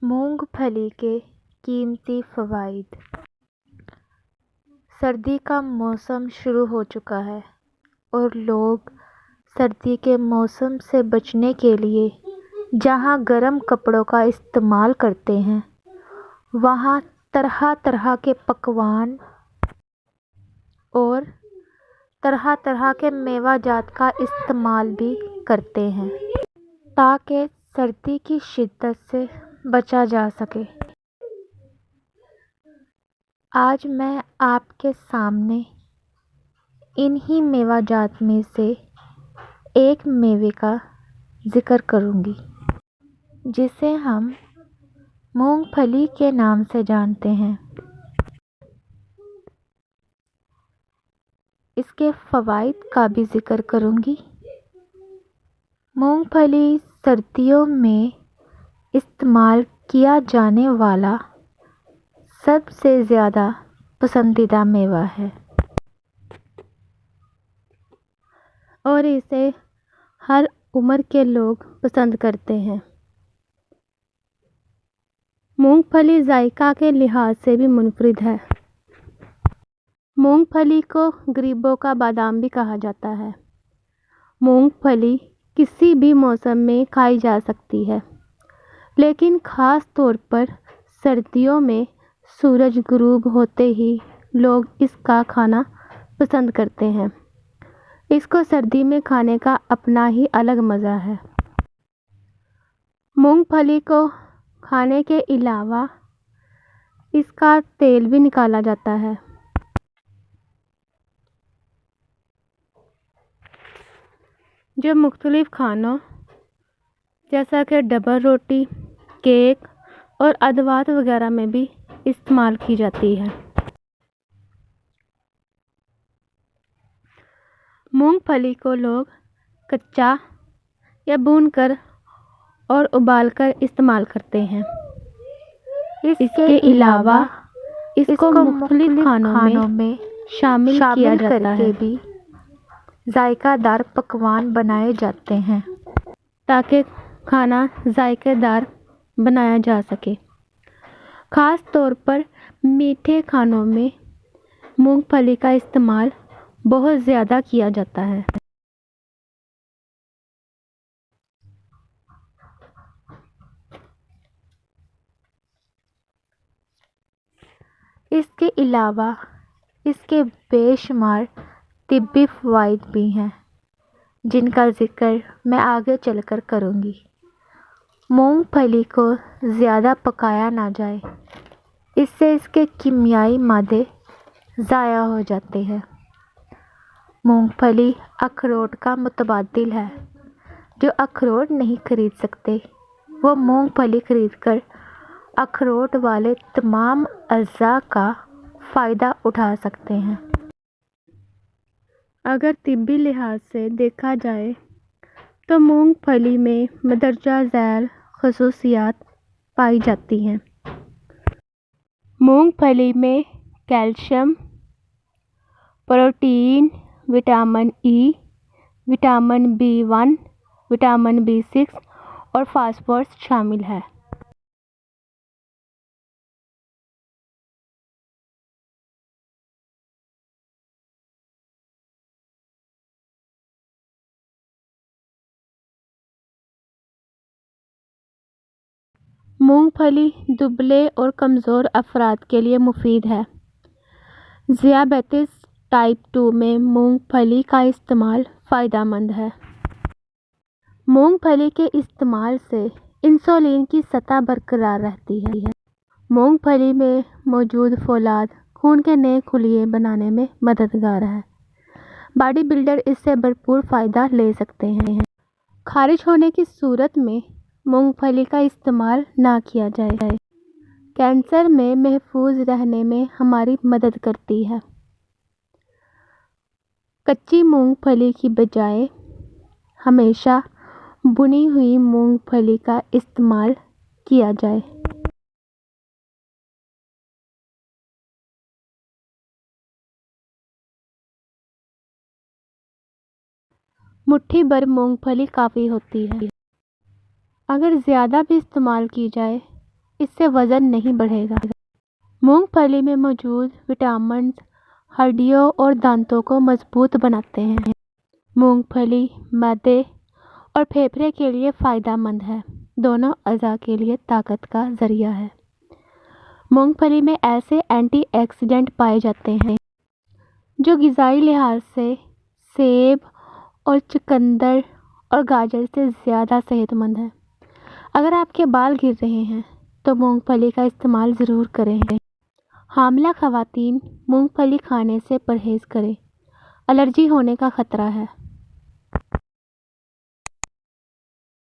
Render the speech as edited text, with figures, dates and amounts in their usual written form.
مونگ پھلی کے قیمتی فوائد۔ سردی کا موسم شروع ہو چکا ہے اور لوگ سردی کے موسم سے بچنے کے لیے جہاں گرم کپڑوں کا استعمال کرتے ہیں وہاں طرح طرح کے پکوان اور طرح طرح کے میوہ جات کا استعمال بھی کرتے ہیں تاکہ سردی کی شدت سے بچا جا سکے۔ آج میں آپ کے سامنے انہی میوہ جات میں سے ایک میوے کا ذکر کروں گی جسے ہم مونگ پھلی کے نام سے جانتے ہیں۔ اس کے فوائد کا بھی ذکر کروں گی۔ مونگ پھلی سردیوں میں استعمال کیا جانے والا سب سے زیادہ پسندیدہ میوہ ہے اور اسے ہر عمر کے لوگ پسند کرتے ہیں۔ مونگ پھلی ذائقہ کے لحاظ سے بھی منفرد ہے۔ مونگ پھلی کو غریبوں کا بادام بھی کہا جاتا ہے۔ مونگ پھلی کسی بھی موسم میں کھائی جا سکتی ہے لیکن خاص طور پر سردیوں میں سورج غروب ہوتے ہی لوگ اس کا کھانا پسند کرتے ہیں۔ اس کو سردی میں کھانے کا اپنا ہی الگ مزہ ہے۔ مونگ پھلی کو کھانے کے علاوہ اس کا تیل بھی نکالا جاتا ہے جو مختلف کھانوں جیسا کہ ڈبل روٹی، کیک اور ادویات وغیرہ میں بھی استعمال کی جاتی ہے۔ مونگ پھلی کو لوگ کچا یا بھون کر اور ابال کر استعمال کرتے ہیں۔ اس کے علاوہ اس کو مختلف کھانوں میں شامل کیا جاتا ہے بھی ذائقہ دار پکوان بنائے جاتے ہیں تاکہ کھانا ذائقہ دار بنایا جا سکے۔ خاص طور پر میٹھے کھانوں میں مونگ پھلی کا استعمال بہت زیادہ کیا جاتا ہے۔ اس کے علاوہ اس کے بے شمار طبی فوائد بھی ہیں جن کا ذکر میں آگے چل کر کروں گی۔ مونگ پھلی کو زیادہ پکایا نہ جائے، اس سے اس کے کیمیائی مادے ضائع ہو جاتے ہیں۔ مونگ پھلی اخروٹ کا متبادل ہے۔ جو اخروٹ نہیں خرید سکتے وہ مونگ پھلی خرید کر اخروٹ والے تمام اجزاء کا فائدہ اٹھا سکتے ہیں۔ اگر طبی لحاظ سے دیکھا جائے تو مونگ پھلی میں مندرجہ ذیل خصوصیات پائی جاتی ہیں۔ مونگ پھلی میں calcium, protein, vitamin E, vitamin B1، vitamin B6 اور فاسفورس شامل ہے۔ مونگ پھلی دبلے اور کمزور افراد کے لیے مفید ہے۔ ذیابیطس ٹائپ 2 میں مونگ پھلی کا استعمال فائدہ مند ہے۔ مونگ پھلی کے استعمال سے انسولین کی سطح برقرار رہتی ہے۔ مونگ پھلی میں موجود فولاد خون کے نئے خلیے بنانے میں مددگار ہے۔ باڈی بلڈر اس سے بھرپور فائدہ لے سکتے ہیں۔ خارش ہونے کی صورت میں مونگ پھلی کا استعمال نہ کیا جائے۔ کینسر میں محفوظ رہنے میں ہماری مدد کرتی ہے۔ کچی مونگ پھلی کی بجائے ہمیشہ بھنی ہوئی مونگ پھلی کا استعمال کیا جائے۔ مٹھی بھر مونگ پھلی کافی ہوتی ہے۔ اگر زیادہ بھی استعمال کی جائے اس سے وزن نہیں بڑھے گا۔ مونگ پھلی میں موجود وٹامنز ہڈیوں اور دانتوں کو مضبوط بناتے ہیں۔ مونگ پھلی معدے اور پھیپھڑے کے لیے فائدہ مند ہے، دونوں اعضاء کے لیے طاقت کا ذریعہ ہے۔ مونگ پھلی میں ایسے اینٹی آکسیڈنٹ پائے جاتے ہیں جو غذائی لحاظ سے سیب اور چقندر اور گاجر سے زیادہ صحت مند ہے۔ اگر آپ کے بال گر رہے ہیں تو مونگ پھلی کا استعمال ضرور کریں۔ حاملہ خواتین مونگ پھلی کھانے سے پرہیز کریں، الرجی ہونے کا خطرہ ہے۔